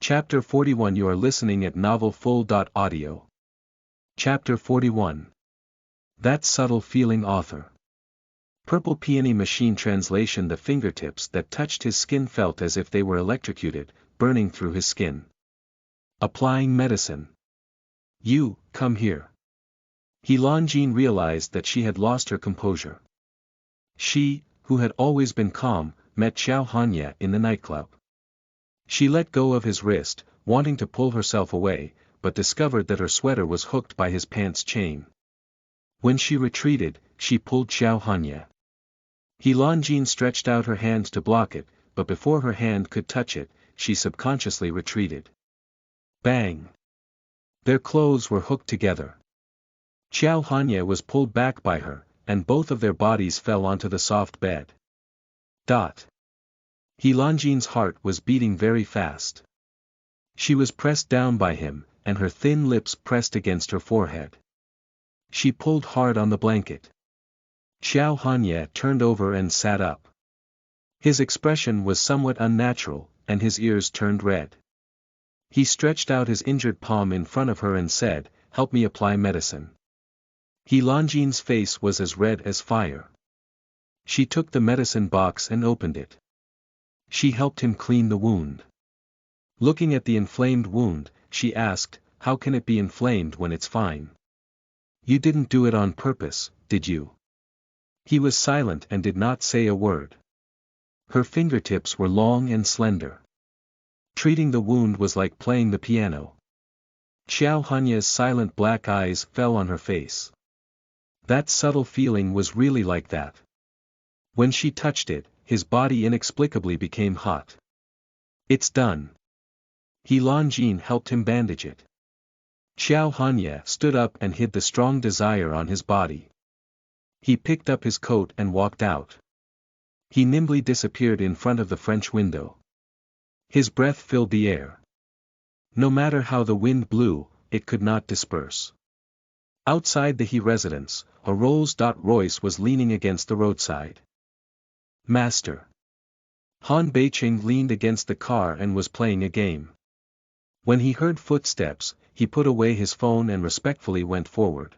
Chapter 41. You are listening at NovelFull.audio. Chapter 41. That Subtle Feeling. Author. Purple Peony Machine Translation. The fingertips that touched his skin felt as if they were electrocuted, burning through his skin. Applying medicine. You, come here. He-Lan-Jin realized that she had lost her composure. She, who had always been calm, met Xiao Hanya in the nightclub. She let go of his wrist, wanting to pull herself away, but discovered that her sweater was hooked by his pants chain. When she retreated, she pulled Xiao Hanya. He-Lan-Jin stretched out her hand to block it, but before her hand could touch it, she subconsciously retreated. Bang! Their clothes were hooked together. Xiao Hanya was pulled back by her, and both of their bodies fell onto the soft bed. He-Lan-Jin's heart was beating very fast. She was pressed down by him, and her thin lips pressed against her forehead. She pulled hard on the blanket. Xiao Hanya turned over and sat up. His expression was somewhat unnatural, and his ears turned red. He stretched out his injured palm in front of her and said, "Help me apply medicine." He-Lan-Jin's face was as red as fire. She took the medicine box and opened it. She helped him clean the wound. Looking at the inflamed wound, she asked, "How can it be inflamed when it's fine? You didn't do it on purpose, did you?" He was silent and did not say a word. Her fingertips were long and slender. Treating the wound was like playing the piano. Xiao Hanya's silent black eyes fell on her face. That subtle feeling was really like that. When she touched it, his body inexplicably became hot. "It's done." He-Lan-Jin helped him bandage it. Xiao Hanya stood up and hid the strong desire on his body. He picked up his coat and walked out. He nimbly disappeared in front of the French window. His breath filled the air. No matter how the wind blew, it could not disperse. Outside the He residence, a Rolls-Royce was leaning against the roadside. "Master." Han Beiqing leaned against the car and was playing a game. When he heard footsteps, he put away his phone and respectfully went forward.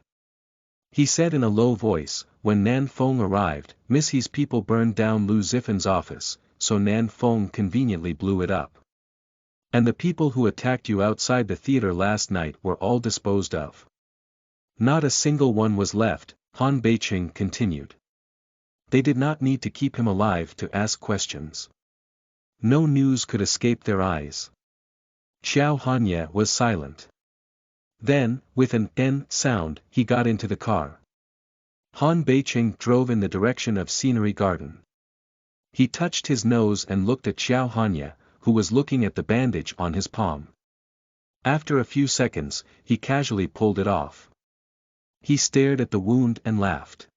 He said in a low voice, "When Nan Feng arrived, Miss He's people burned down Lu Zifen's office, so Nan Feng conveniently blew it up. And the people who attacked you outside the theater last night were all disposed of. Not a single one was left," Han Beiqing continued. They did not need to keep him alive to ask questions. No news could escape their eyes. Xiao Hanya was silent. Then, with an "n" sound, he got into the car. Han Beiqing drove in the direction of Scenery Garden. He touched his nose and looked at Xiao Hanya, who was looking at the bandage on his palm. After a few seconds, he casually pulled it off. He stared at the wound and laughed.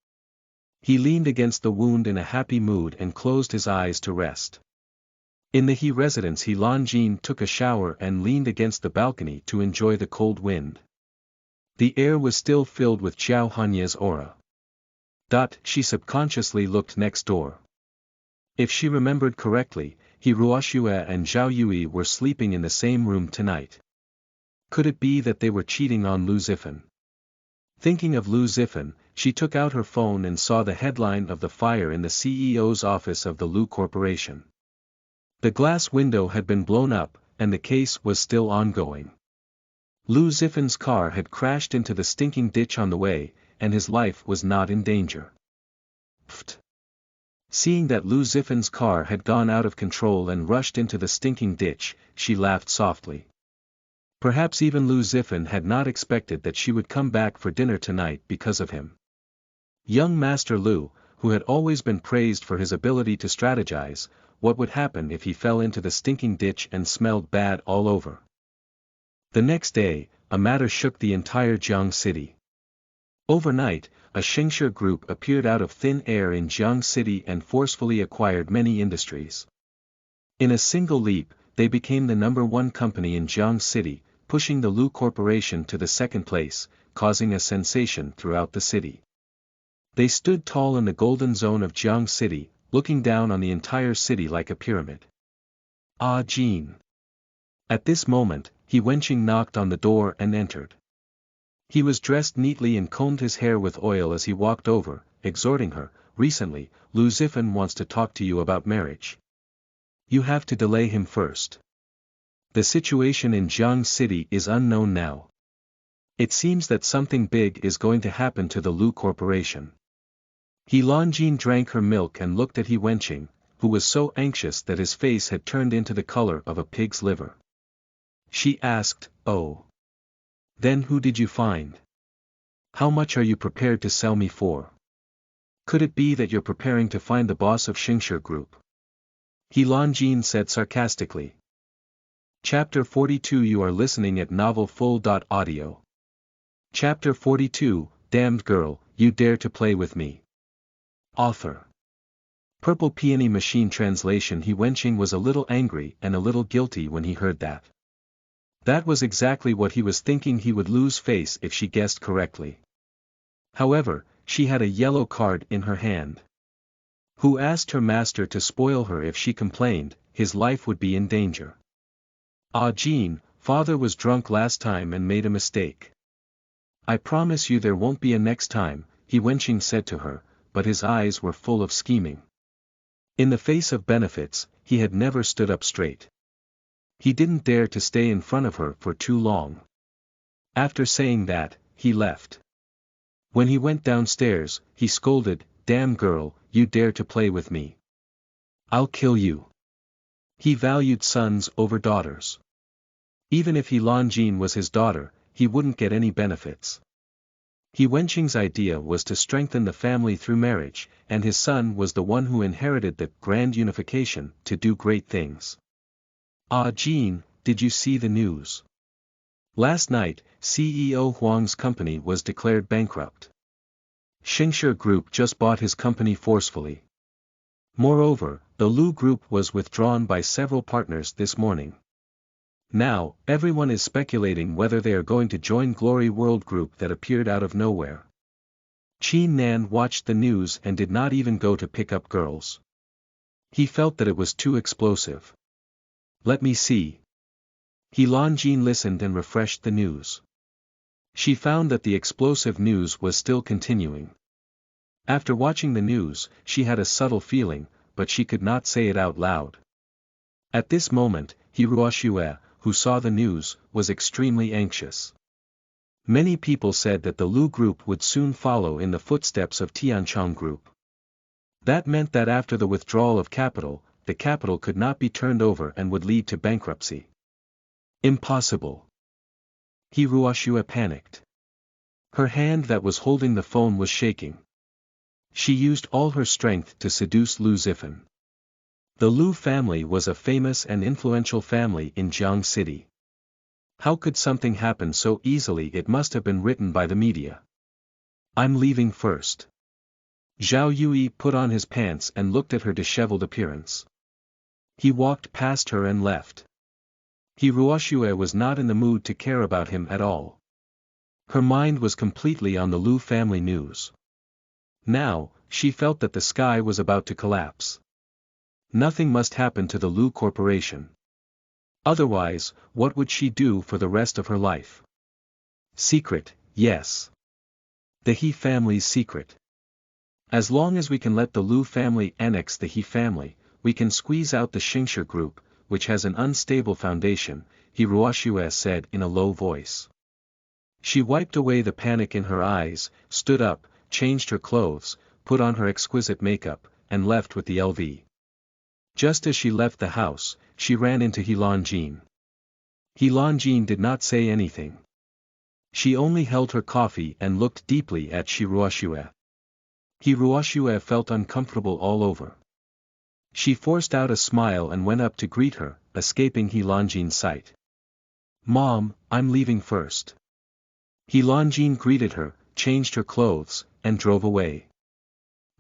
He leaned against the wound in a happy mood and closed his eyes to rest. In the He residence, He-Lan-Jin took a shower and leaned against the balcony to enjoy the cold wind. The air was still filled with Xiao Hanya's aura. She subconsciously looked next door. If she remembered correctly, He Ruoxue and Zhao Yui were sleeping in the same room tonight. Could it be that they were cheating on Lu Zifen? Thinking of Lu Zifen, she took out her phone and saw the headline of the fire in the CEO's office of the Lu Corporation. The glass window had been blown up, and the case was still ongoing. Lu Zifen's car had crashed into the stinking ditch on the way, and his life was not in danger. Pfft. Seeing that Lu Zifen's car had gone out of control and rushed into the stinking ditch, she laughed softly. Perhaps even Lu Zifen had not expected that she would come back for dinner tonight because of him. Young Master Lu, who had always been praised for his ability to strategize, what would happen if he fell into the stinking ditch and smelled bad all over? The next day, a matter shook the entire Jiang City. Overnight, a Xingshi group appeared out of thin air in Jiang City and forcefully acquired many industries. In a single leap, they became the #1 company in Jiang City, pushing the Lu Corporation to the second place, causing a sensation throughout the city. They stood tall in the golden zone of Jiang City, looking down on the entire city like a pyramid. Ah, Jean! At this moment, He Wenqing knocked on the door and entered. He was dressed neatly and combed his hair with oil as he walked over, exhorting her. Recently, Lu Zifan wants to talk to you about marriage. You have to delay him first. The situation in Jiang City is unknown now. It seems that something big is going to happen to the Lu Corporation. He Longjin drank her milk and looked at He Wenqing, who was so anxious that his face had turned into the color of a pig's liver. She asked, "Oh. Then who did you find? How much are you prepared to sell me for? Could it be that you're preparing to find the boss of Xingshi Group?" He Longjin said sarcastically. Chapter 42. You are listening at novelfull.audio. Chapter 42, Damned Girl, You Dare to Play with Me. Author. Purple Peony Machine Translation. He Wenqing was a little angry and a little guilty when he heard that. That was exactly what he was thinking. He would lose face if she guessed correctly. However, she had a yellow card in her hand. Who asked her master to spoil her? If she complained, his life would be in danger. Ah Jean, father was drunk last time and made a mistake. I promise you there won't be a next time, He Wenqing said to her, but his eyes were full of scheming. In the face of benefits, he had never stood up straight. He didn't dare to stay in front of her for too long. After saying that, he left. When he went downstairs, he scolded, "Damn girl, you dare to play with me. I'll kill you." He valued sons over daughters. Even if He Longjin was his daughter, he wouldn't get any benefits. He Wenqing's idea was to strengthen the family through marriage, and his son was the one who inherited the grand unification to do great things. Ah Jean, did you see the news? Last night, CEO Huang's company was declared bankrupt. Xingshi Group just bought his company forcefully. Moreover, the Lu Group was withdrawn by several partners this morning. Now, everyone is speculating whether they are going to join Glory World Group that appeared out of nowhere. Qin Nan watched the news and did not even go to pick up girls. He felt that it was too explosive. Let me see. He Longjin listened and refreshed the news. She found that the explosive news was still continuing. After watching the news, she had a subtle feeling, but she could not say it out loud. At this moment, He Ruoxue, who saw the news, was extremely anxious. Many people said that the Lu Group would soon follow in the footsteps of Tianchong Group. That meant that after the withdrawal of capital, the capital could not be turned over and would lead to bankruptcy. Impossible. He Ruoxue panicked. Her hand that was holding the phone was shaking. She used all her strength to seduce Lu Zifan. The Lu family was a famous and influential family in Jiang City. How could something happen so easily? It must have been written by the media. I'm leaving first. Zhao Yui put on his pants and looked at her disheveled appearance. He walked past her and left. He Ruoxue was not in the mood to care about him at all. Her mind was completely on the Lu family news. Now, she felt that the sky was about to collapse. Nothing must happen to the Lu Corporation. Otherwise, what would she do for the rest of her life? Secret, yes. The He family's secret. As long as we can let the Lu family annex the He family, we can squeeze out the Xingshi Group, which has an unstable foundation, He Ruoxue said in a low voice. She wiped away the panic in her eyes, stood up, changed her clothes, put on her exquisite makeup, and left with the LV. Just as she left the house, she ran into He Longjin. He Longjin did not say anything. She only held her coffee and looked deeply at He Ruoxue. He Ruoxue felt uncomfortable all over. She forced out a smile and went up to greet her, escaping He Longjin's sight. "Mom, I'm leaving first." He Longjin greeted her, changed her clothes, and drove away.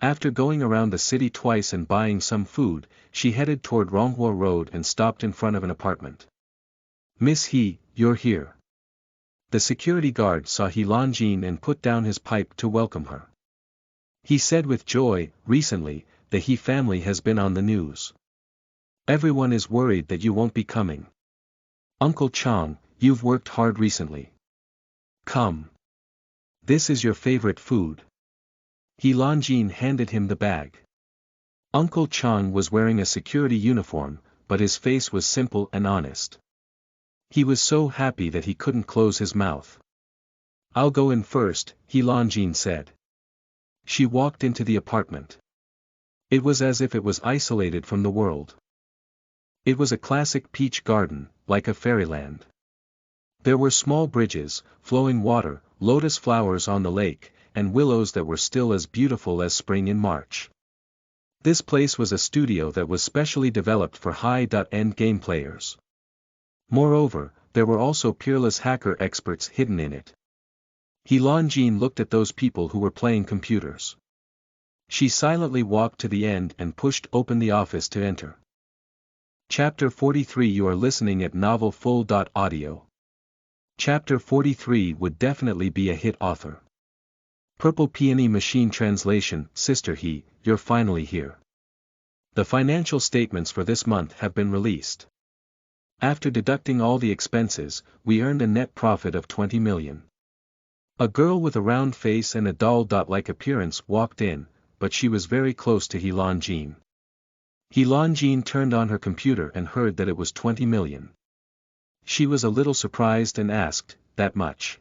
After going around the city twice and buying some food, she headed toward Ronghua Road and stopped in front of an apartment. "Miss He, you're here." The security guard saw He Longjin and put down his pipe to welcome her. He said with joy, "Recently, the He family has been on the news. Everyone is worried that you won't be coming. Uncle Chang, you've worked hard recently. Come. This is your favorite food. He Lanjin handed him the bag. Uncle Chang was wearing a security uniform, but his face was simple and honest. He was so happy that he couldn't close his mouth. I'll go in first, He Lanjin said. She walked into the apartment. It was as if it was isolated from the world. It was a classic peach garden, like a fairyland. There were small bridges, flowing water, lotus flowers on the lake, and willows that were still as beautiful as spring in March. This place was a studio that was specially developed for high-end game players. Moreover, there were also peerless hacker experts hidden in it. He Lanjin looked at those people who were playing computers. She silently walked to the end and pushed open the office to enter. Chapter 43. You are listening at Novel Full. Audio. Chapter 43 would definitely be a hit. Author. Purple Peony Machine Translation. Sister He, you're finally here. The financial statements for this month have been released. After deducting all the expenses, we earned a net profit of 20 million. A girl with a round face and a doll-like appearance walked in, but she was very close to He Lanjin. He Lanjin turned on her computer and heard that it was 20 million. She was a little surprised and asked, that much?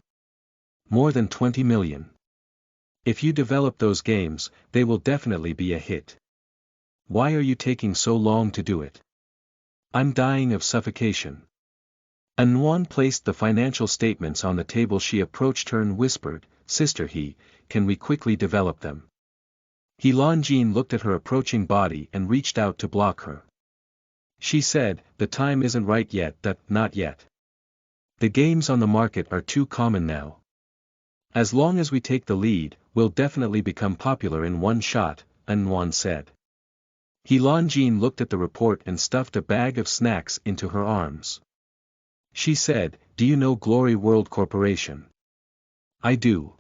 More than 20 million. If you develop those games, they will definitely be a hit. Why are you taking so long to do it? I'm dying of suffocation. Anwan placed the financial statements on the table. She approached her and whispered, Sister He, can we quickly develop them? He Lanjin looked at her approaching body and reached out to block her. She said, the time isn't right yet. Not yet. The games on the market are too common now. As long as we take the lead, we'll definitely become popular in one shot, Anwan said. He Lanjin looked at the report and stuffed a bag of snacks into her arms. She said, do you know Glory World Corporation? I do.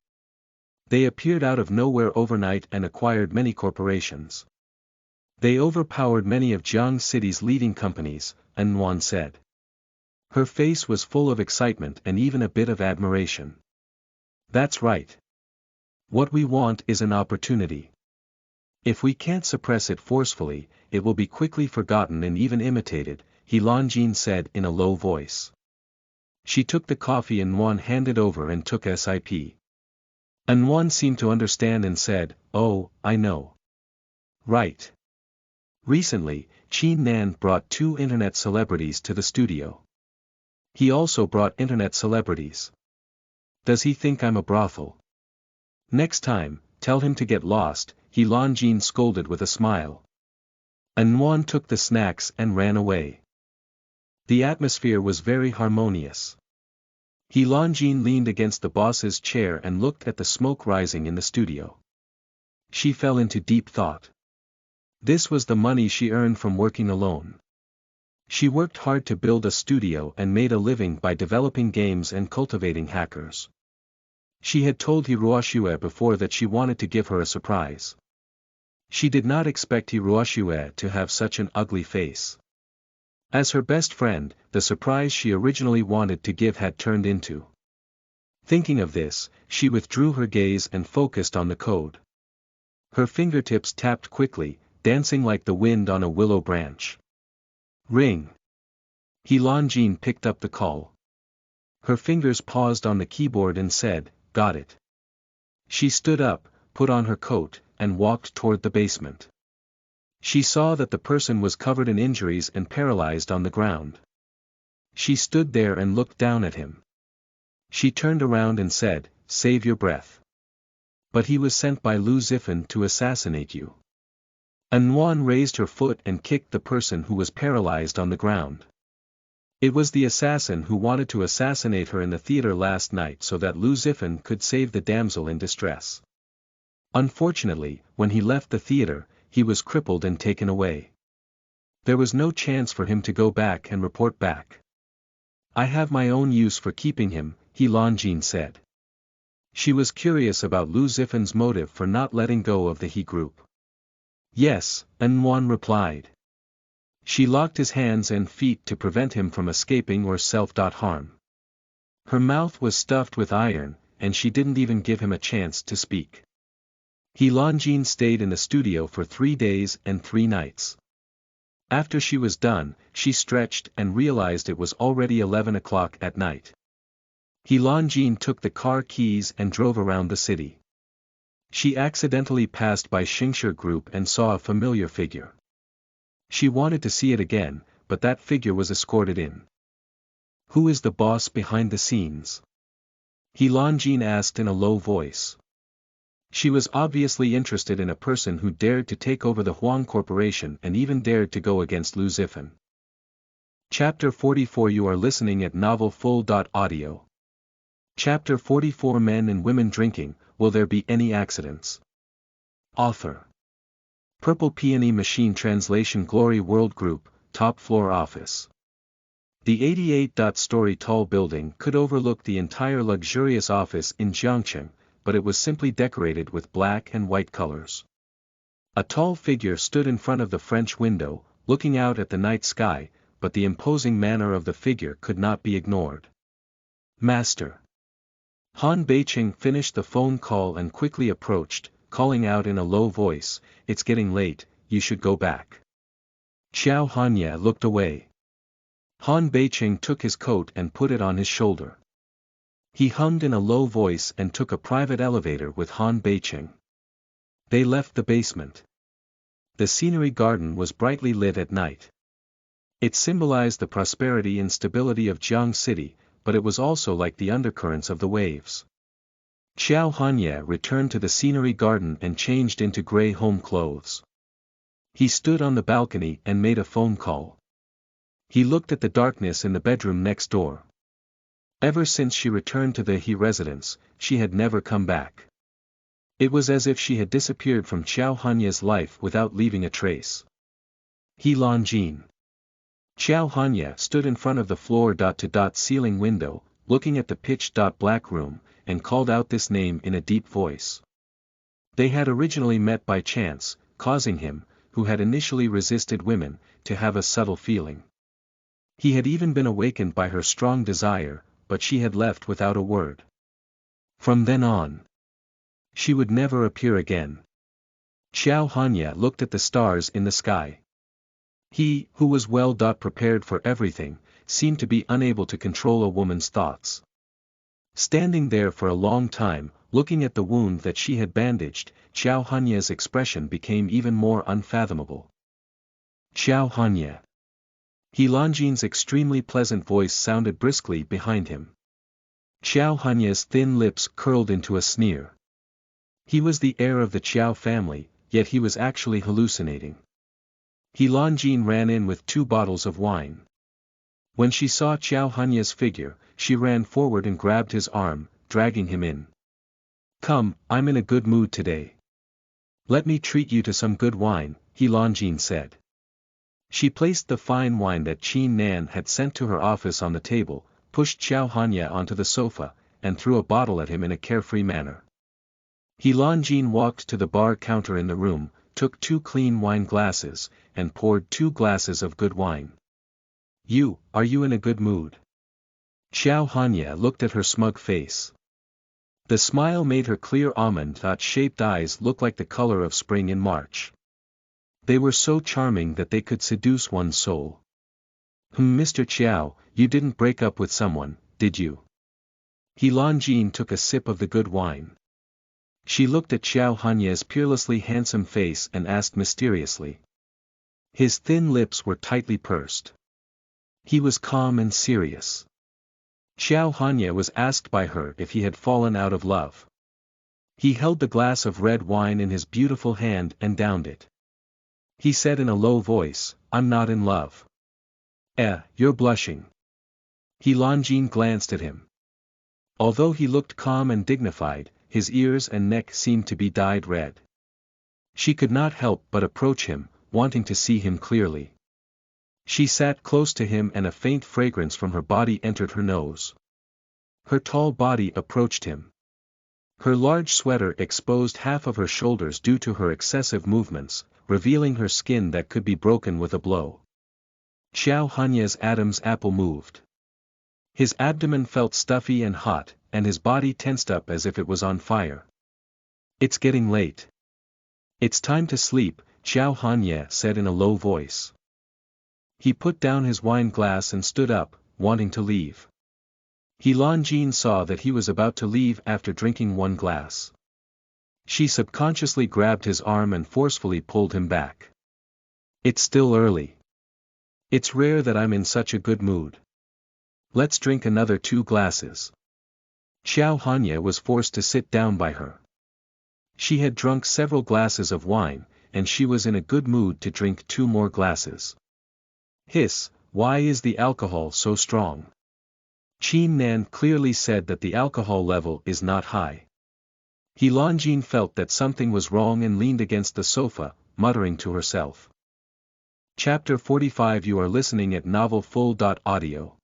They appeared out of nowhere overnight and acquired many corporations. They overpowered many of Jiang City's leading companies, Anwan said. Her face was full of excitement and even a bit of admiration. That's right. What we want is an opportunity. If we can't suppress it forcefully, it will be quickly forgotten and even imitated, He Lanjin said in a low voice. She took the coffee Anwan handed over and took a sip. Anwan seemed to understand and said, oh, I know. Right. Recently, Qin Nan brought 2 internet celebrities to the studio. He also brought internet celebrities. Does he think I'm a brothel? Next time, tell him to get lost, He Lanjin scolded with a smile. Anwan took the snacks and ran away. The atmosphere was very harmonious. He Lanjin leaned against the boss's chair and looked at the smoke rising in the studio. She fell into deep thought. This was the money she earned from working alone. She worked hard to build a studio and made a living by developing games and cultivating hackers. She had told Hiroshue before that she wanted to give her a surprise. She did not expect Hiroshue to have such an ugly face. As her best friend, the surprise she originally wanted to give had turned into. Thinking of this, she withdrew her gaze and focused on the code. Her fingertips tapped quickly, dancing like the wind on a willow branch. Ring. He Lanjin picked up the call. Her fingers paused on the keyboard and said, got it. She stood up, put on her coat, and walked toward the basement. She saw that the person was covered in injuries and paralyzed on the ground. She stood there and looked down at him. She turned around and said, save your breath. But he was sent by Lu Zifan to assassinate you. Anwan raised her foot and kicked the person who was paralyzed on the ground. It was the assassin who wanted to assassinate her in the theater last night so that Lu Zifan could save the damsel in distress. Unfortunately, when he left the theater, he was crippled and taken away. There was no chance for him to go back and report back. I have my own use for keeping him, He Lanjin said. She was curious about Lu Zifan's motive for not letting go of the He group. Yes, Anwan replied. She locked his hands and feet to prevent him from escaping or self-harm. Her mouth was stuffed with iron, and she didn't even give him a chance to speak. He Longin stayed in the studio for 3 days and 3 nights. After she was done, she stretched and realized it was already 11 o'clock at night. He Longin took the car keys and drove around the city. She accidentally passed by Xingshi Group and saw a familiar figure. She wanted to see it again, but that figure was escorted in. Who is the boss behind the scenes? He Longin asked in a low voice. She was obviously interested in a person who dared to take over the Huang Corporation and even dared to go against Lu Zifan. Chapter 44. You are listening at NovelFull.audio. Chapter 44. Men and Women Drinking, Will There Be Any Accidents? Author. Purple Peony Machine Translation. Glory World Group, Top Floor Office. The 88-story tall building could overlook the entire luxurious office in Jiangcheng, but it was simply decorated with black and white colors. A tall figure stood in front of the French window, looking out at the night sky, but the imposing manner of the figure could not be ignored. Master. Han Beiqing finished the phone call and quickly approached, calling out in a low voice, "It's getting late, you should go back." Qiao Hanya looked away. Han Beiqing took his coat and put it on his shoulder. He hummed in a low voice and took a private elevator with Han Beiqing. They left the basement. The scenery garden was brightly lit at night. It symbolized the prosperity and stability of Jiang City, but it was also like the undercurrents of the waves. Qiao Hanya returned to the scenery garden and changed into gray home clothes. He stood on the balcony and made a phone call. He looked at the darkness in the bedroom next door. Ever since she returned to the He residence, she had never come back. It was as if she had disappeared from Qiao Hanya's life without leaving a trace. He Longin. Qiao Hanya stood in front of the floor-to-ceiling window, looking at the pitch-black room, and called out this name in a deep voice. They had originally met by chance, causing him, who had initially resisted women, to have a subtle feeling. He had even been awakened by her strong desire, but she had left without a word. From then on, she would never appear again. Qiao Hanya looked at the stars in the sky. He, who was well prepared for everything, seemed to be unable to control a woman's thoughts. Standing there for a long time, looking at the wound that she had bandaged, Qiao Hanya's expression became even more unfathomable. Qiao Hanya. He Longin's extremely pleasant voice sounded briskly behind him. Qiao Hanya's thin lips curled into a sneer. He was the heir of the Qiao family, yet he was actually hallucinating. He Longin ran in with 2 bottles of wine. When she saw Qiao Hanya's figure, she ran forward and grabbed his arm, dragging him in. "Come, I'm in a good mood today. Let me treat you to some good wine," He Longin said. She placed the fine wine that Qin Nan had sent to her office on the table, pushed Qiao Hanya onto the sofa, and threw a bottle at him in a carefree manner. He Longin walked to the bar counter in the room, took 2 clean wine glasses, and poured 2 glasses of good wine. Are you in a good mood?" Qiao Hanya looked at her smug face. The smile made her clear almond-shaped eyes look like the color of spring in March. They were so charming that they could seduce one's soul. Mr. Qiao, you didn't break up with someone, did you?" He Longin took a sip of the good wine. She looked at Qiao Hanya's peerlessly handsome face and asked mysteriously. His thin lips were tightly pursed. He was calm and serious. Qiao Hanya was asked by her if he had fallen out of love. He held the glass of red wine in his beautiful hand and downed it. He said in a low voice, "I'm not in love." You're blushing." He Longin glanced at him. Although he looked calm and dignified, his ears and neck seemed to be dyed red. She could not help but approach him, wanting to see him clearly. She sat close to him and a faint fragrance from her body entered her nose. Her tall body approached him. Her large sweater exposed half of her shoulders due to her excessive movements, revealing her skin that could be broken with a blow. Xiao Hanye's Adam's apple moved. His abdomen felt stuffy and hot, and his body tensed up as if it was on fire. It's getting late. It's time to sleep, Xiao Hanye said in a low voice. He put down his wine glass and stood up, wanting to leave. He Lanjin saw that he was about to leave after drinking one glass. She subconsciously grabbed his arm and forcefully pulled him back. It's still early. It's rare that I'm in such a good mood. Let's drink another 2 glasses. Xiao Hanye was forced to sit down by her. She had drunk several glasses of wine, and she was in a good mood to drink 2 more glasses. Hiss, why is the alcohol so strong? Qin Nan clearly said that the alcohol level is not high. He Lanjin felt that something was wrong and leaned against the sofa, muttering to herself. Chapter 45. You are listening at novelfull.audio.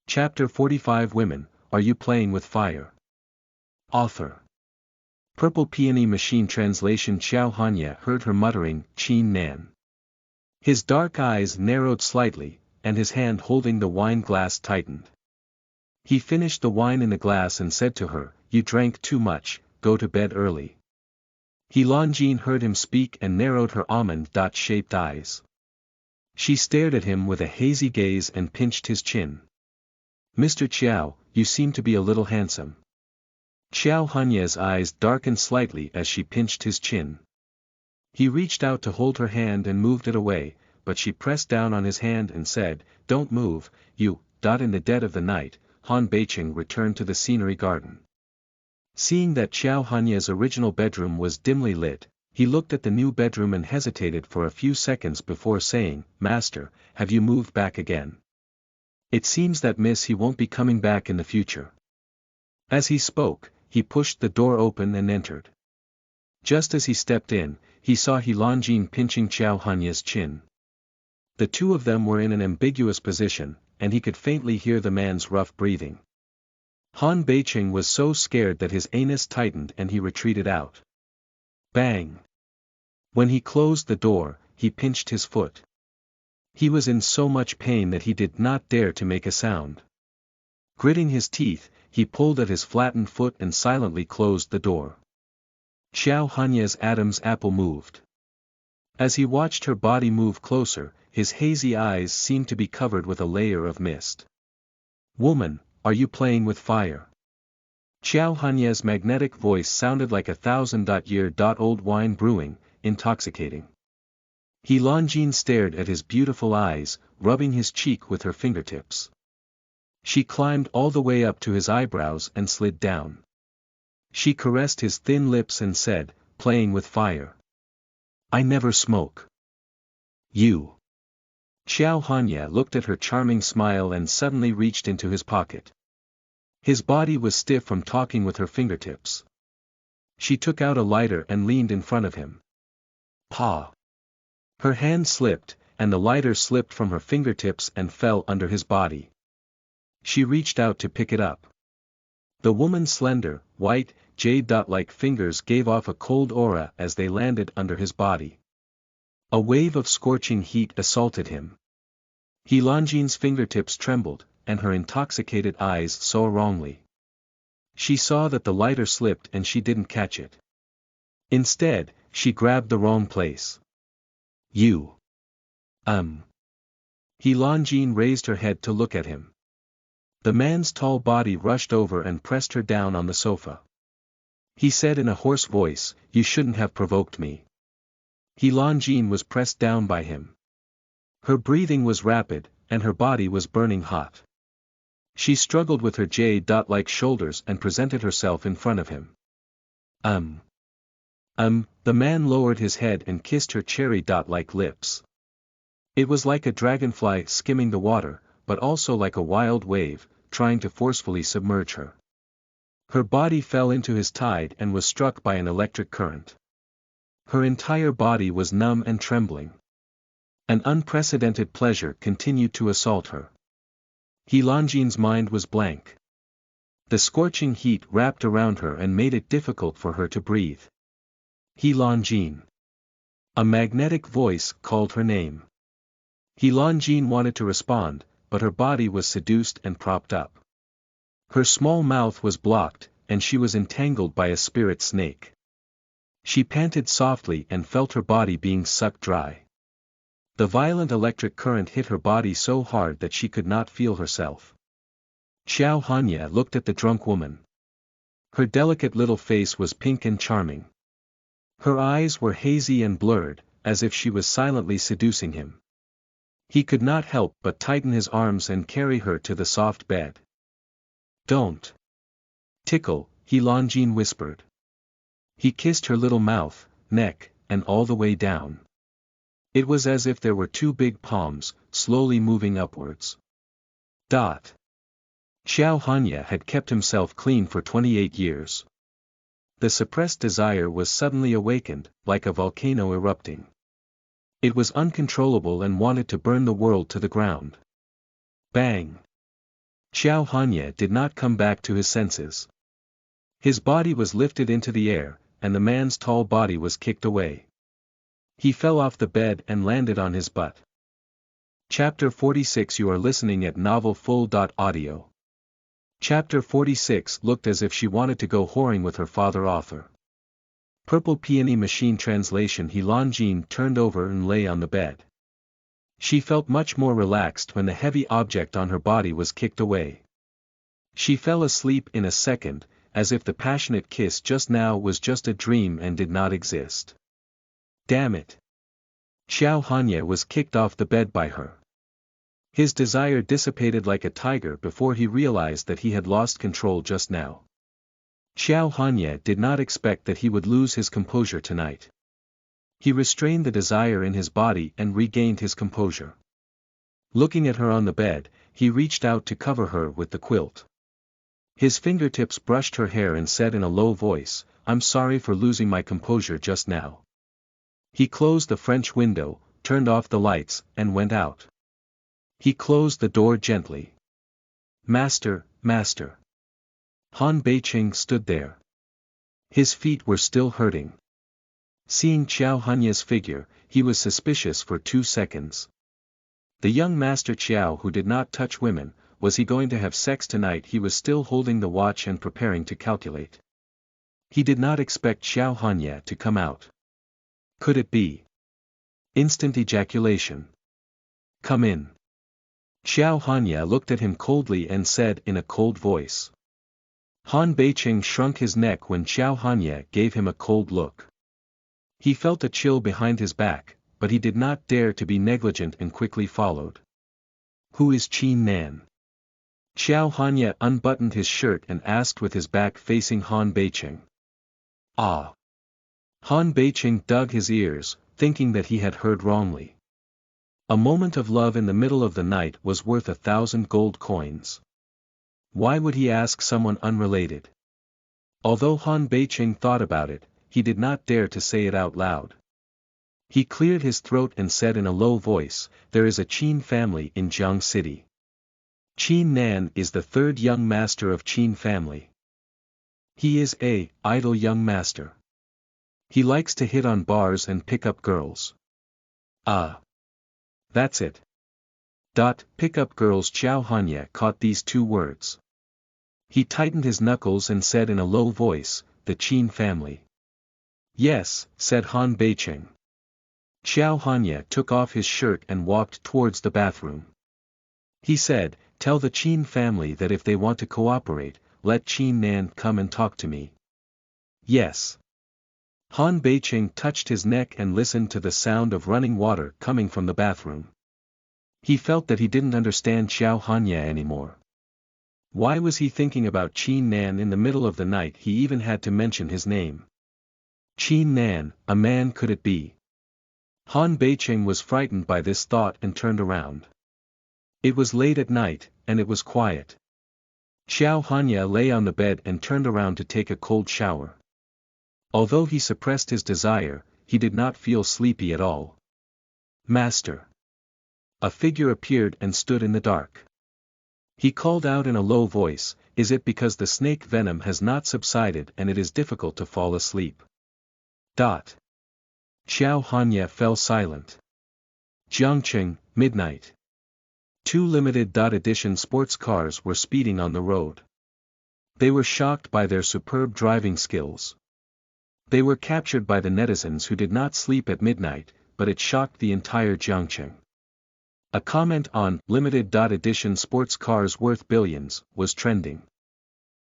Chapter 45. Women, are you playing with fire? Author. Purple Peony Machine Translation. Xiao Hanye heard her muttering, Qin Nan. His dark eyes narrowed slightly, and his hand holding the wine glass tightened. He finished the wine in the glass and said to her, you drank too much, go to bed early. He Lanjin heard him speak and narrowed her almond-shaped eyes. She stared at him with a hazy gaze and pinched his chin. Mr. Qiao, you seem to be a little handsome. Xiao Hanye's eyes darkened slightly as she pinched his chin. He reached out to hold her hand and moved it away, but she pressed down on his hand and said, don't move, you. In the dead of the night, Han Beiqing returned to the scenery garden. Seeing that Xiao Hanye's original bedroom was dimly lit, he looked at the new bedroom and hesitated for a few seconds before saying, Master, have you moved back again? It seems that Miss he won't be coming back in the future. As he spoke, he pushed the door open and entered. Just as he stepped in, he saw He Lanjin pinching Xiao Hanye's chin. The two of them were in an ambiguous position, and he could faintly hear the man's rough breathing. Han Beiqing was so scared that his anus tightened and he retreated out. Bang! When he closed the door, he pinched his foot. He was in so much pain that he did not dare to make a sound. Gritting his teeth, he pulled at his flattened foot and silently closed the door. Xiao Hanye's Adam's apple moved. As he watched her body move closer, his hazy eyes seemed to be covered with a layer of mist. Woman, are you playing with fire? Xiao Hanye's magnetic voice sounded like 1,000-year-old wine brewing, intoxicating. He Lanjin stared at his beautiful eyes, rubbing his cheek with her fingertips. She climbed all the way up to his eyebrows and slid down. She caressed his thin lips and said, playing with fire. I never smoke. You. Xiao Hanye looked at her charming smile and suddenly reached into his pocket. His body was stiff from talking with her fingertips. She took out a lighter and leaned in front of him. Pa. Her hand slipped, and the lighter slipped from her fingertips and fell under his body. She reached out to pick it up. The woman's slender, white, jade-like fingers gave off a cold aura as they landed under his body. A wave of scorching heat assaulted him. He Lanjin's fingertips trembled, and her intoxicated eyes saw wrongly. She saw that the lighter slipped and she didn't catch it. Instead, she grabbed the wrong place. You. He Lanjin raised her head to look at him. The man's tall body rushed over and pressed her down on the sofa. He said in a hoarse voice, you shouldn't have provoked me. He Lanjin was pressed down by him. Her breathing was rapid, and her body was burning hot. She struggled with her jade-like shoulders and presented herself in front of him. The man lowered his head and kissed her cherry-like lips. It was like a dragonfly skimming the water, but also like a wild wave, trying to forcefully submerge her. Her body fell into his tide and was struck by an electric current. Her entire body was numb and trembling. An unprecedented pleasure continued to assault her. He Lanjin's mind was blank. The scorching heat wrapped around her and made it difficult for her to breathe. He Lanjin. A magnetic voice called her name. He Longine wanted to respond, but her body was seduced and propped up. Her small mouth was blocked, and she was entangled by a spirit snake. She panted softly and felt her body being sucked dry. The violent electric current hit her body so hard that she could not feel herself. Xiao Hanya looked at the drunk woman. Her delicate little face was pink and charming. Her eyes were hazy and blurred, as if she was silently seducing him. He could not help but tighten his arms and carry her to the soft bed. "Don't tickle," He Longine whispered. He kissed her little mouth, neck, and all the way down. It was as if there were two big palms, slowly moving upwards. Xiao Hanya had kept himself clean for 28 years. The suppressed desire was suddenly awakened, like a volcano erupting. It was uncontrollable and wanted to burn the world to the ground. Bang! Xiao Hanya did not come back to his senses. His body was lifted into the air, and the man's tall body was kicked away. He fell off the bed and landed on his butt. Chapter 46. You are listening at novelfull.audio. Chapter 46 looked as if she wanted to go whoring with her father author. Purple Peony Machine Translation. He Longine turned over and lay on the bed. She felt much more relaxed when the heavy object on her body was kicked away. She fell asleep in a second, as if the passionate kiss just now was just a dream and did not exist. Damn it! Xiao Hanya was kicked off the bed by her. His desire dissipated like a tiger before he realized that he had lost control just now. Xiao Hanya did not expect that he would lose his composure tonight. He restrained the desire in his body and regained his composure. Looking at her on the bed, he reached out to cover her with the quilt. His fingertips brushed her hair and said in a low voice, "I'm sorry for losing my composure just now." He closed the French window, turned off the lights, and went out. He closed the door gently. "Master, master." Han Beiqing stood there. His feet were still hurting. Seeing Xiao Hanya's figure, he was suspicious for 2 seconds. The young Master Qiao who did not touch women, was he going to have sex tonight? He was still holding the watch and preparing to calculate. He did not expect Xiao Hanya to come out. Could it be? Instant ejaculation. "Come in." Xiao Hanya looked at him coldly and said in a cold voice. Han Beiqing shrunk his neck when Xiao Hanya gave him a cold look. He felt a chill behind his back, but he did not dare to be negligent and quickly followed. "Who is Qin Nan?" Xiao Hanya unbuttoned his shirt and asked with his back facing Han Beiqing. "Ah." Han Beiqing dug his ears, thinking that he had heard wrongly. A moment of love in the middle of the night was worth 1,000 gold coins. Why would he ask someone unrelated? Although Han Beiqing thought about it, he did not dare to say it out loud. He cleared his throat and said in a low voice, "There is a Qin family in Jiang City. Qin Nan is the 3rd young master of Qin family. He is a idle young master. He likes to hit on bars and pick up girls." "Ah. That's it." Pick up girls. Xiao Hanya caught these 2 words. He tightened his knuckles and said in a low voice, "The Qin family." "Yes," said Han Beiqing. Xiao Hanya took off his shirt and walked towards the bathroom. He said, "Tell the Qin family that if they want to cooperate, let Qin Nan come and talk to me." "Yes." Han Beiqing touched his neck and listened to the sound of running water coming from the bathroom. He felt that he didn't understand Xiao Hanya anymore. Why was he thinking about Qin Nan in the middle of the night? He even had to mention his name. Qin Nan, a man could it be? Han Beiqing was frightened by this thought and turned around. It was late at night, and it was quiet. Xiao Hanya lay on the bed and turned around to take a cold shower. Although he suppressed his desire, he did not feel sleepy at all. "Master." A figure appeared and stood in the dark. He called out in a low voice, "Is it because the snake venom has not subsided and it is difficult to fall asleep?" Xiao Hanya fell silent. Jiangcheng, midnight. Two limited edition sports cars were speeding on the road. They were shocked by their superb driving skills. They were captured by the netizens who did not sleep at midnight, but it shocked the entire Jiangcheng. A comment on limited edition sports cars worth billions was trending.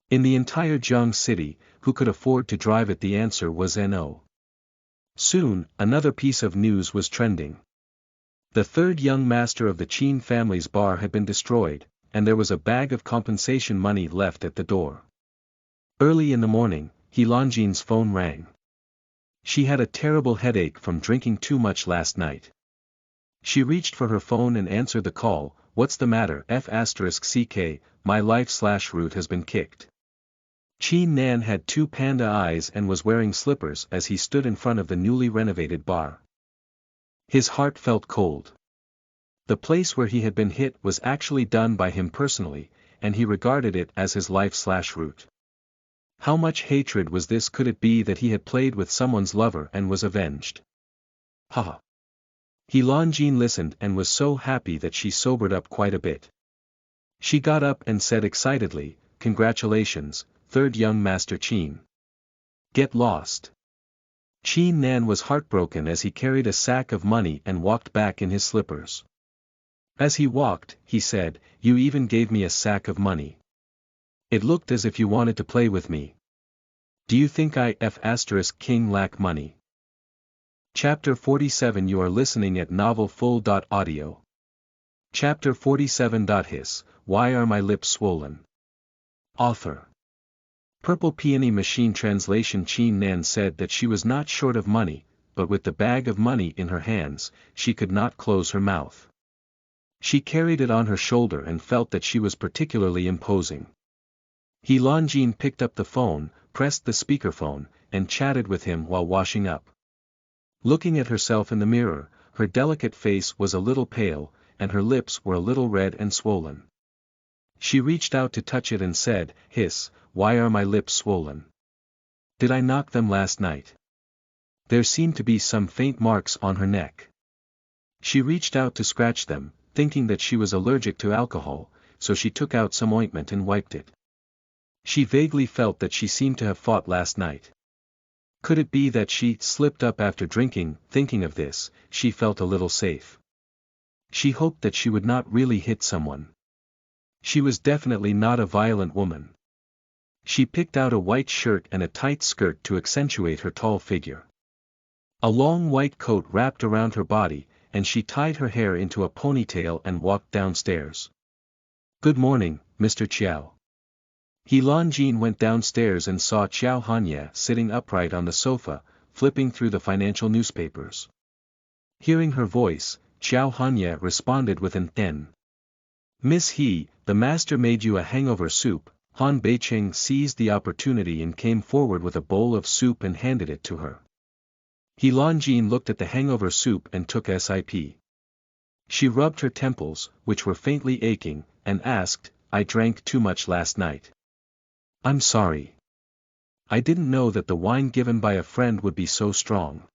In the entire Jiang city, who could afford to drive it? The answer was no. Soon, another piece of news was trending. The third young master of the Qin family's bar had been destroyed, and there was a bag of compensation money left at the door. Early in the morning, He Lanjin's phone rang. She had a terrible headache from drinking too much last night. She reached for her phone and answered the call. What's the matter? F***ck, my life/route has been kicked. Qin Nan had two panda eyes and was wearing slippers as he stood in front of the newly renovated bar. His heart felt cold. The place where he had been hit was actually done by him personally, and he regarded it as his life/route. How much hatred was this? Could it be that he had played with someone's lover and was avenged? Haha. He Lanjin listened and was so happy that she sobered up quite a bit. She got up and said excitedly, "Congratulations, third young master Qin. Get lost." Qin Nan was heartbroken as he carried a sack of money and walked back in his slippers. As he walked, he said, "You even gave me a sack of money. It looked as if you wanted to play with me. Do you think I **king lack money?" Chapter 47. You are listening at novelfull.audio. Chapter 47. Hiss, why are my lips swollen? Author. Purple Peony Machine Translation. Qin Nan said that she was not short of money, but with the bag of money in her hands, she could not close her mouth. She carried it on her shoulder and felt that she was particularly imposing. He Lanjin picked up the phone, pressed the speakerphone, and chatted with him while washing up. Looking at herself in the mirror, her delicate face was a little pale, and her lips were a little red and swollen. She reached out to touch it and said, "Hiss, why are my lips swollen? Did I knock them last night?" There seemed to be some faint marks on her neck. She reached out to scratch them, thinking that she was allergic to alcohol, so she took out some ointment and wiped it. She vaguely felt that she seemed to have fought last night. Could it be that she slipped up after drinking? Thinking of this, she felt a little safe. She hoped that she would not really hit someone. She was definitely not a violent woman. She picked out a white shirt and a tight skirt to accentuate her tall figure. A long white coat wrapped around her body, and she tied her hair into a ponytail and walked downstairs. "Good morning, Mr. Qiao." He Lanjin went downstairs and saw Qiao Hanya sitting upright on the sofa, flipping through the financial newspapers. Hearing her voice, Qiao Hanya responded with an "N." "Miss He, the master made you a hangover soup." Han Beicheng seized the opportunity and came forward with a bowl of soup and handed it to her. He Lanjin looked at the hangover soup and took sip. She rubbed her temples, which were faintly aching, and asked, "I drank too much last night. I'm sorry. I didn't know that the wine given by a friend would be so strong."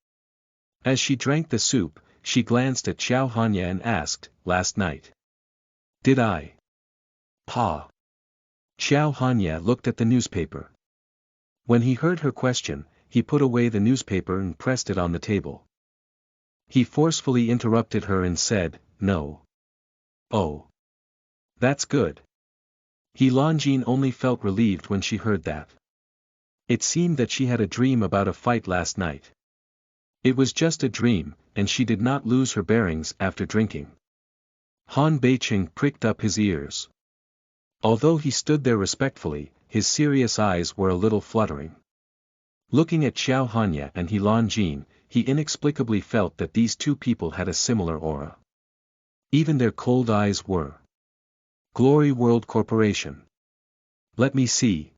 As she drank the soup, she glanced at Qiao Hanya and asked, "Last night? Did I? Pa?" Qiao Hanya looked at the newspaper. When he heard her question, he put away the newspaper and pressed it on the table. He forcefully interrupted her and said, "No." "Oh. That's good." He Lanjin only felt relieved when she heard that. It seemed that she had a dream about a fight last night. It was just a dream, and she did not lose her bearings after drinking. Han Beicheng pricked up his ears. Although he stood there respectfully, his serious eyes were a little fluttering. Looking at Qiao Hanya and He Lanjin, he inexplicably felt that these two people had a similar aura. Even their cold eyes were. Glory World Corporation. Let me see.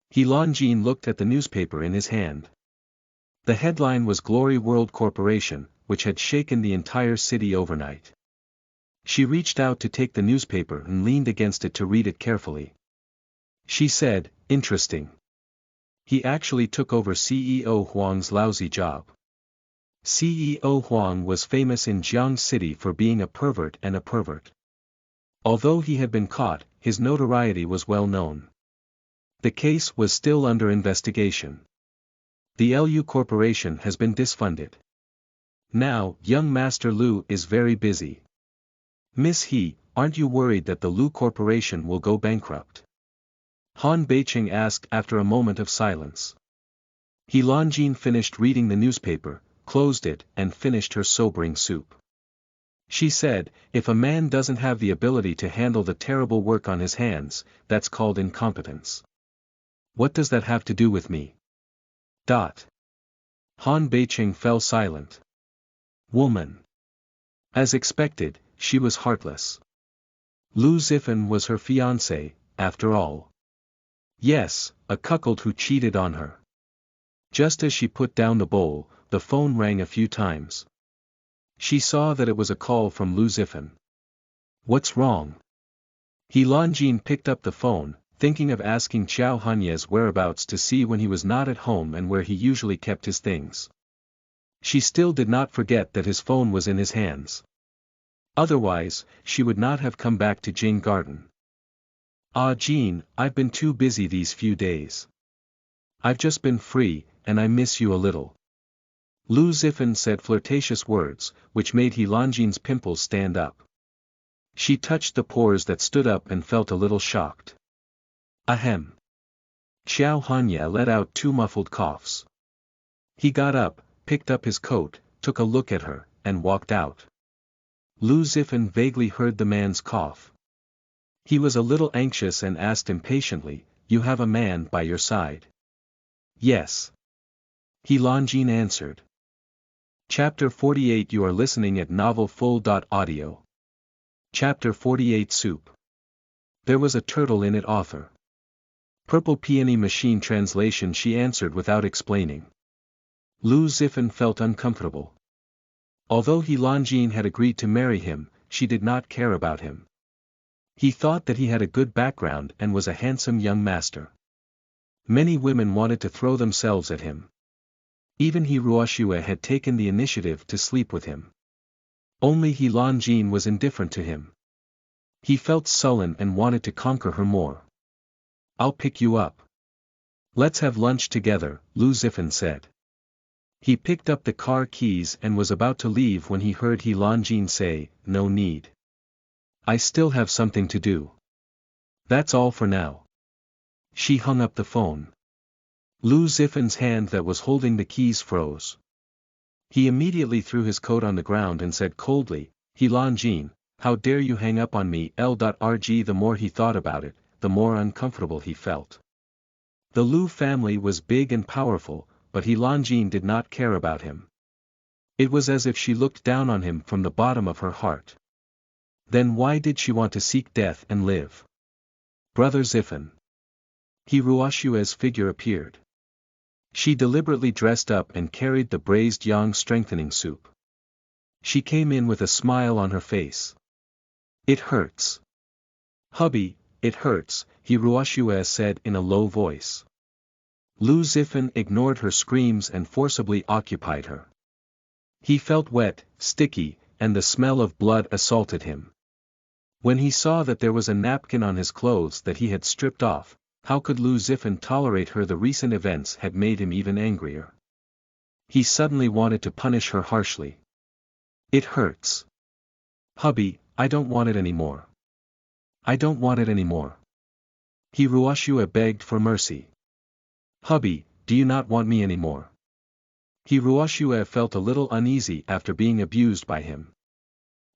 He Lanjin looked at the newspaper in his hand. The headline was Glory World Corporation, which had shaken the entire city overnight. She reached out to take the newspaper and leaned against it to read it carefully. She said, "Interesting. He actually took over CEO Huang's lousy job. CEO Huang was famous in Jiang City for being a pervert and a pervert. Although he had been caught, his notoriety was well known. The case was still under investigation. The LU Corporation has been disfunded. Now, young Master Lu is very busy. Miss He, aren't you worried that the Lu Corporation will go bankrupt? Han Beiqing asked after a moment of silence. He Lanjin finished reading the newspaper, closed it, and finished her sobering soup. She said, if a man doesn't have the ability to handle the terrible work on his hands, that's called incompetence. What does that have to do with me? Han Beiqing fell silent. Woman. As expected, she was heartless. Lu Zifan was her fiancé, after all. Yes, a cuckold who cheated on her. Just as she put down the bowl, the phone rang a few times. She saw that it was a call from Lu Zifan. What's wrong? He Lanjin picked up the phone, thinking of asking Qiao Hanye's whereabouts to see when he was not at home and where he usually kept his things. She still did not forget that his phone was in his hands. Otherwise, she would not have come back to Jing Garden. Ah Jean, I've been too busy these few days. I've just been free, and I miss you a little. Lu Zifan said flirtatious words, which made He Lanjin's pimples stand up. She touched the pores that stood up and felt a little shocked. Ahem. Qiao Hanya let out two muffled coughs. He got up, picked up his coat, took a look at her, and walked out. Lu Zifan vaguely heard the man's cough. He was a little anxious and asked impatiently, you have a man by your side? Yes. He Lanjin answered. Chapter 48 You are listening at novelfull.audio. Chapter 48 Soup. There was a turtle in it author. Purple Peony machine translation She answered without explaining. Lu Zifan felt uncomfortable. Although He Lanjin had agreed to marry him, she did not care about him. He thought that he had a good background and was a handsome young master. Many women wanted to throw themselves at him. Even He Ruoxue had taken the initiative to sleep with him. Only He Lanjin was indifferent to him. He felt sullen and wanted to conquer her more. I'll pick you up. Let's have lunch together, Lu Zifan said. He picked up the car keys and was about to leave when he heard He Lanjin say, no need. I still have something to do. That's all for now. She hung up the phone. Lu Zifan's hand that was holding the keys froze. He immediately threw his coat on the ground and said coldly, He Lanjin, how dare you hang up on me L.rg. The more he thought about it, the more uncomfortable he felt. The Lu family was big and powerful, but He Lanjin did not care about him. It was as if she looked down on him from the bottom of her heart. Then why did she want to seek death and live? Brother Zifan. He Ruoxue's figure appeared. She deliberately dressed up and carried the braised yang strengthening soup. She came in with a smile on her face. It hurts. Hubby, it hurts, He Ruoxue said in a low voice. Lu Zifan ignored her screams and forcibly occupied her. He felt wet, sticky, and the smell of blood assaulted him. When he saw that there was a napkin on his clothes that he had stripped off, how could Lu Zifan tolerate her? The recent events had made him even angrier. He suddenly wanted to punish her harshly. It hurts. Hubby, I don't want it anymore. I don't want it anymore. He Ruoxue begged for mercy. Hubby, do you not want me anymore? He Ruoxue felt a little uneasy after being abused by him.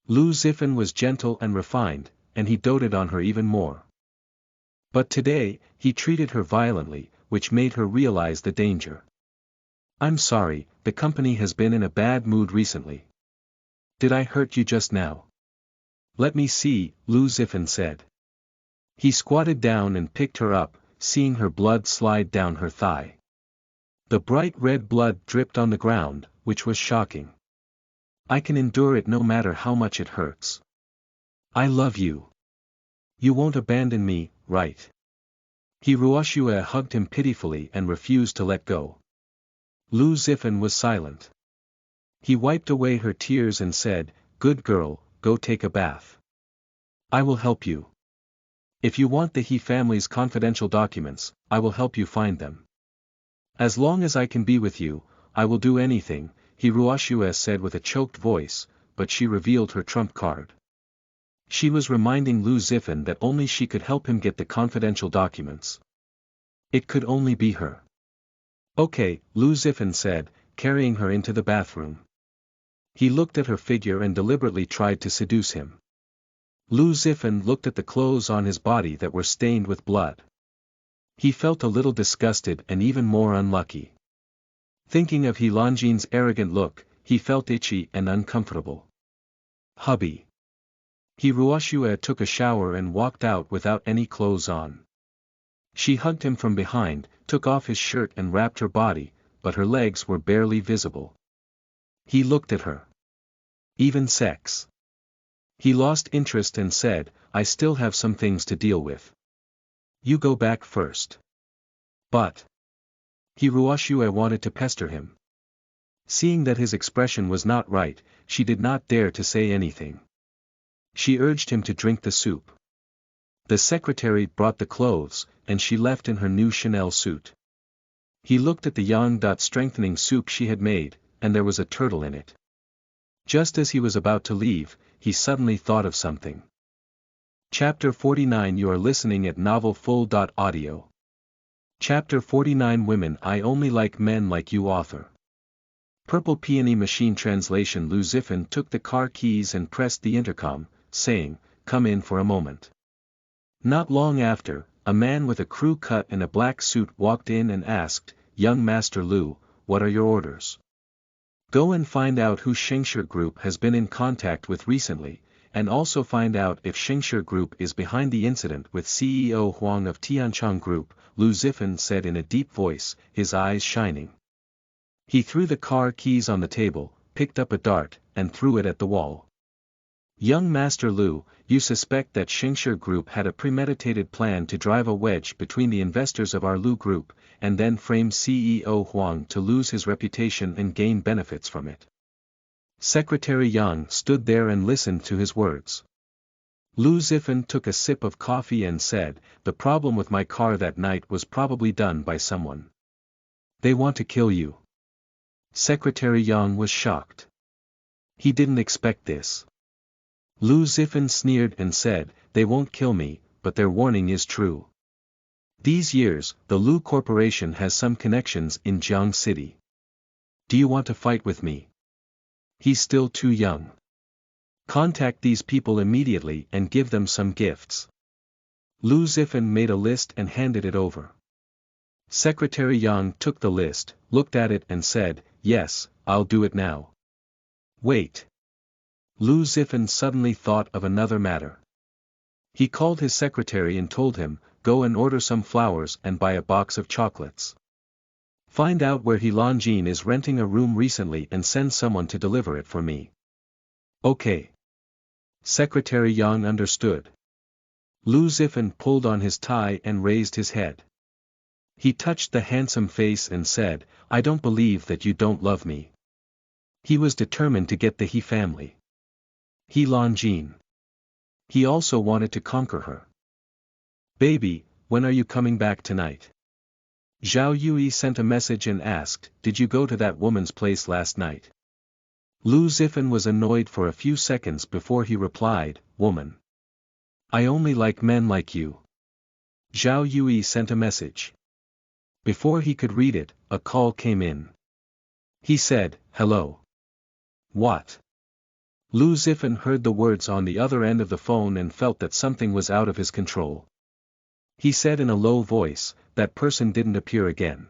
Lu Zifan was gentle and refined, and he doted on her even more. But today, he treated her violently, which made her realize the danger. I'm sorry, the company has been in a bad mood recently. Did I hurt you just now? Let me see, Lu Zifan said. He squatted down and picked her up, seeing her blood slide down her thigh. The bright red blood dripped on the ground, which was shocking. I can endure it no matter how much it hurts. I love you. You won't abandon me, right? He Ruoxue hugged him pitifully and refused to let go. Lu Zifan was silent. He wiped away her tears and said, "Good girl, go take a bath. I will help you. If you want the He family's confidential documents, I will help you find them. As long as I can be with you, I will do anything," Hiroshua said with a choked voice, but she revealed her trump card. She was reminding Lu Zifan that only she could help him get the confidential documents. It could only be her. "Okay," Lu Zifan said, carrying her into the bathroom. He looked at her figure and deliberately tried to seduce him. Lu Zifan looked at the clothes on his body that were stained with blood. He felt a little disgusted and even more unlucky. Thinking of He Longjin's arrogant look, he felt itchy and uncomfortable. "Hubby." Hiroshua took a shower and walked out without any clothes on. She hugged him from behind, took off his shirt and wrapped her body, but her legs were barely visible. He looked at her. "Even sex?" He lost interest and said, "I still have some things to deal with. You go back first." "But..." Hiroshua wanted to pester him. Seeing that his expression was not right, she did not dare to say anything. She urged him to drink the soup. The secretary brought the clothes, and she left in her new Chanel suit. He looked at the yang-strengthening soup she had made, and there was a turtle in it. Just as he was about to leave, he suddenly thought of something. Chapter 49. You are listening at novelfull.audio. Chapter 49. Women I only like men like you. Author. Purple Peony Machine Translation. Lu Zifan took the car keys and pressed the intercom, saying, "Come in for a moment." Not long after, a man with a crew cut and a black suit walked in and asked, "Young Master Lu, what are your orders?" "Go and find out who Shengshi Group has been in contact with recently, and also find out if Shengshi Group is behind the incident with CEO Huang of Tiancheng Group," Lu Zifan said in a deep voice, his eyes shining. He threw the car keys on the table, picked up a dart, and threw it at the wall. "Young Master Lu, you suspect that Shengshi Group had a premeditated plan to drive a wedge between the investors of our Lu Group, and then frame CEO Huang to lose his reputation and gain benefits from it." Secretary Yang stood there and listened to his words. Lu Zifan took a sip of coffee and said, "The problem with my car that night was probably done by someone. They want to kill you." Secretary Yang was shocked. He didn't expect this. Lu Zifan sneered and said, "They won't kill me, but their warning is true. These years, the Lu Corporation has some connections in Jiang City. Do you want to fight with me? He's still too young. Contact these people immediately and give them some gifts." Lu Zifan made a list and handed it over. Secretary Yang took the list, looked at it and said, "Yes, I'll do it now." "Wait." Lu Zifan suddenly thought of another matter. He called his secretary and told him, "Go and order some flowers and buy a box of chocolates. Find out where He Longjin is renting a room recently and send someone to deliver it for me." "Okay." Secretary Yang understood. Lu Zifan pulled on his tie and raised his head. He touched the handsome face and said, "I don't believe that you don't love me." He was determined to get the He family. He Longjin. He also wanted to conquer her. "Baby, when are you coming back tonight?" Zhao Yui sent a message and asked, "Did you go to that woman's place last night?" Lu Zifan was annoyed for a few seconds before he replied, "Woman. I only like men like you." Zhao Yui sent a message. Before he could read it, a call came in. He said, "Hello." "What?" Lu Zifan heard the words on the other end of the phone and felt that something was out of his control. He said in a low voice, "That person didn't appear again.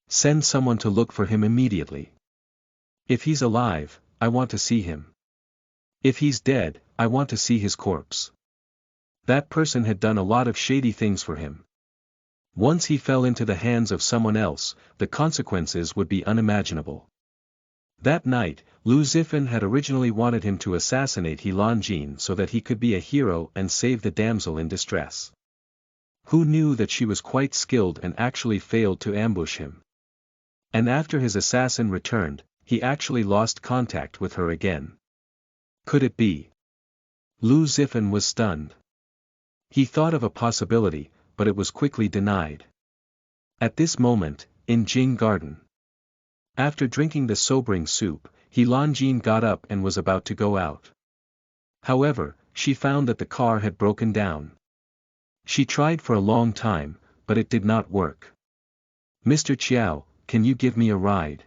Send someone to look for him immediately. If he's alive, I want to see him. If he's dead, I want to see his corpse." That person had done a lot of shady things for him. Once he fell into the hands of someone else, the consequences would be unimaginable. That night, Lu Zifan had originally wanted him to assassinate He Longjin so that he could be a hero and save the damsel in distress. Who knew that she was quite skilled and actually failed to ambush him? And after his assassin returned, he actually lost contact with her again. Could it be? Lu Zifan was stunned. He thought of a possibility, but it was quickly denied. At this moment, in Jing Garden. After drinking the sobering soup, He Lanjin got up and was about to go out. However, she found that the car had broken down. She tried for a long time, but it did not work. "Mr. Chiao, can you give me a ride?"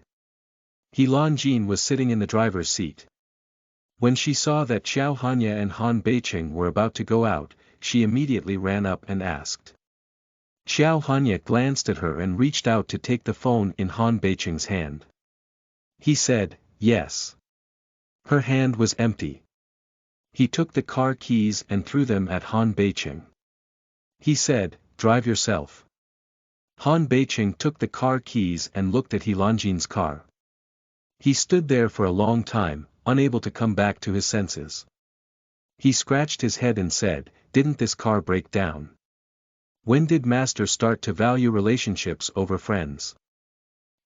He Lanjin was sitting in the driver's seat. When she saw that Xiao Hanya and Han Beiqing were about to go out, she immediately ran up and asked. Xiao Hanya glanced at her and reached out to take the phone in Han Beiqing's hand. He said, "Yes." Her hand was empty. He took the car keys and threw them at Han Beiqing. He said, "Drive yourself." Han Beiqing took the car keys and looked at He Lanjin's car. He stood there for a long time, unable to come back to his senses. He scratched his head and said, "Didn't this car break down? When did Master start to value relationships over friends?"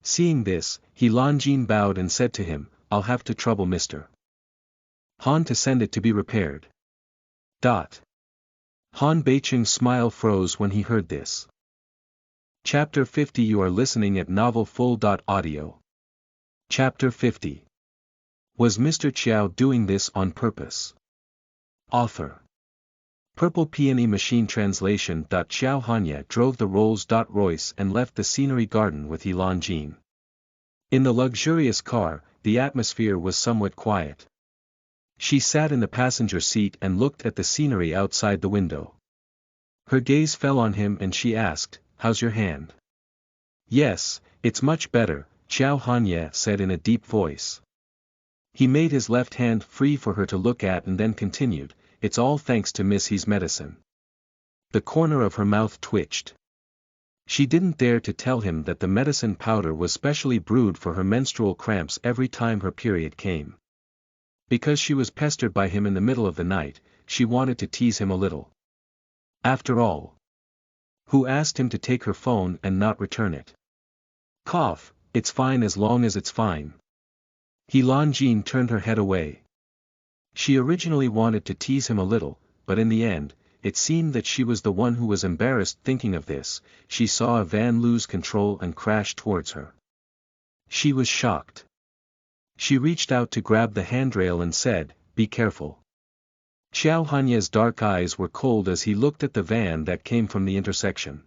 Seeing this, He Lanjin bowed and said to him, "I'll have to trouble Mr. Han to send it to be repaired." Han Beiqing's smile froze when he heard this. Chapter 50. You are listening at novelfull.audio. Chapter 50. Was Mr. Chiao doing this on purpose? Author. Purple Peony Machine Translation. Xiao Hanya drove the Rolls-Royce and left the scenery garden with He Lanjin. In the luxurious car, the atmosphere was somewhat quiet. She sat in the passenger seat and looked at the scenery outside the window. Her gaze fell on him and she asked, "How's your hand?" "Yes, it's much better," Xiao Hanya said in a deep voice. He made his left hand free for her to look at and then continued, "It's all thanks to Miss He's medicine." The corner of her mouth twitched. She didn't dare to tell him that the medicine powder was specially brewed for her menstrual cramps every time her period came. Because she was pestered by him in the middle of the night, she wanted to tease him a little. After all, who asked him to take her phone and not return it? Cough, it's fine as long as it's fine. He Lanjin turned her head away. She originally wanted to tease him a little, but in the end, it seemed that she was the one who was embarrassed. Thinking of this, she saw a van lose control and crash towards her. She was shocked. She reached out to grab the handrail and said, "Be careful." Xiao Hanya's dark eyes were cold as he looked at the van that came from the intersection.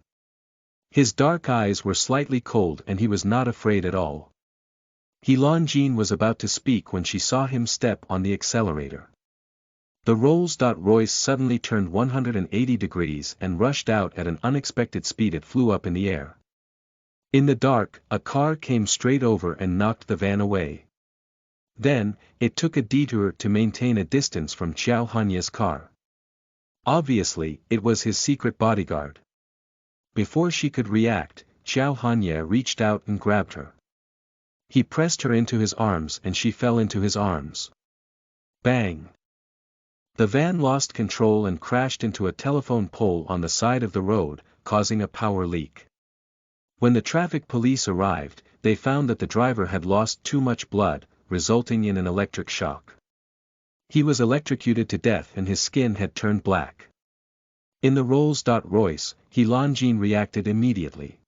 His dark eyes were slightly cold and he was not afraid at all. He Lanjin was about to speak when she saw him step on the accelerator. The Rolls-Royce suddenly turned 180 degrees and rushed out at an unexpected speed. It flew up in the air. In the dark, a car came straight over and knocked the van away. Then, it took a detour to maintain a distance from Xiao Hanya's car. Obviously, it was his secret bodyguard. Before she could react, Xiao Hanya reached out and grabbed her. He pressed her into his arms and she fell into his arms. Bang! The van lost control and crashed into a telephone pole on the side of the road, causing a power leak. When the traffic police arrived, they found that the driver had lost too much blood, resulting in an electric shock. He was electrocuted to death and his skin had turned black. In the Rolls-Royce, He Lanjin reacted immediately.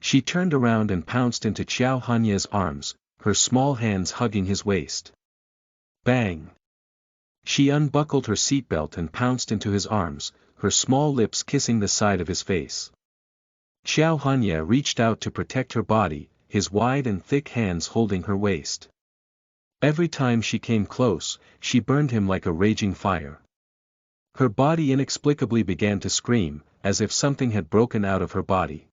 She turned around and pounced into Xiao Hanya's arms, her small hands hugging his waist. Bang! She unbuckled her seatbelt and pounced into his arms, her small lips kissing the side of his face. Xiao Hanya reached out to protect her body, his wide and thick hands holding her waist. Every time she came close, she burned him like a raging fire. Her body inexplicably began to scream, as if something had broken out of her body.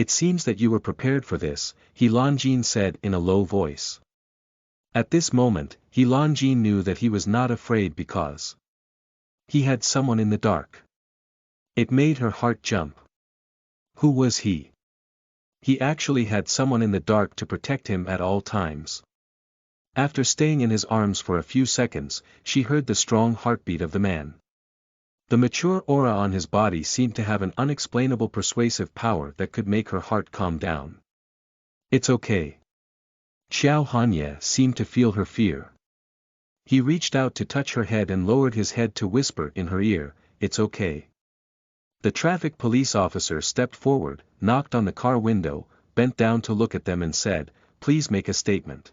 "It seems that you were prepared for this," He Lanjin said in a low voice. At this moment, He Lanjin knew that he was not afraid because he had someone in the dark. It made her heart jump. Who was he? He actually had someone in the dark to protect him at all times. After staying in his arms for a few seconds, she heard the strong heartbeat of the man. The mature aura on his body seemed to have an unexplainable persuasive power that could make her heart calm down. "It's okay. Xiao Hanye seemed to feel her fear. He reached out to touch her head and lowered his head to whisper in her ear, "It's okay." The traffic police officer stepped forward, knocked on the car window, bent down to look at them and said, "Please make a statement."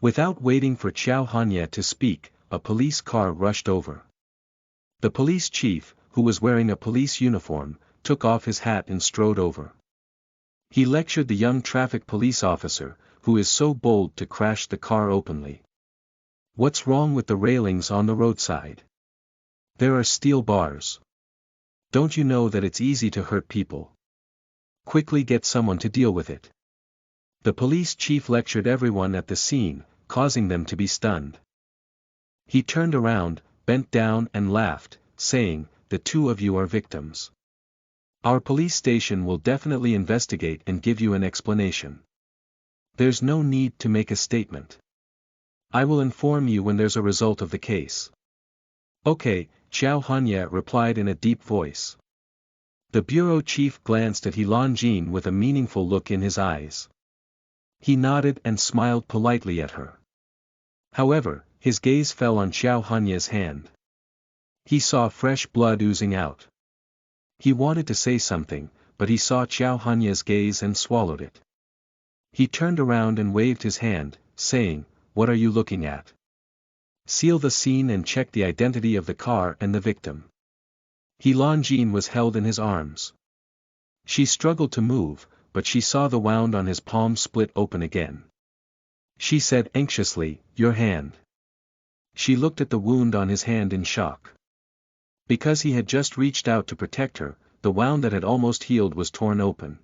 Without waiting for Xiao Hanye to speak, a police car rushed over. The police chief, who was wearing a police uniform, took off his hat and strode over. He lectured the young traffic police officer, who is so bold to crash the car openly. What's wrong with the railings on the roadside? There are steel bars. Don't you know that it's easy to hurt people? Quickly get someone to deal with it. The police chief lectured everyone at the scene, causing them to be stunned. He turned around, bent down and laughed, saying, "The two of you are victims. Our police station will definitely investigate and give you an explanation. There's no need to make a statement. I will inform you when there's a result of the case." "Okay," Xiao Hanye replied in a deep voice. The bureau chief glanced at He Lanjin with a meaningful look in his eyes. He nodded and smiled politely at her. However, his gaze fell on Xiao Hanye's hand. He saw fresh blood oozing out. He wanted to say something, but he saw Xiao Hanye's gaze and swallowed it. He turned around and waved his hand, saying, "What are you looking at? Seal the scene and check the identity of the car and the victim." He Lanjin was held in his arms. She struggled to move, but she saw the wound on his palm split open again. She said anxiously, "Your hand." She looked at the wound on his hand in shock. Because he had just reached out to protect her, the wound that had almost healed was torn open.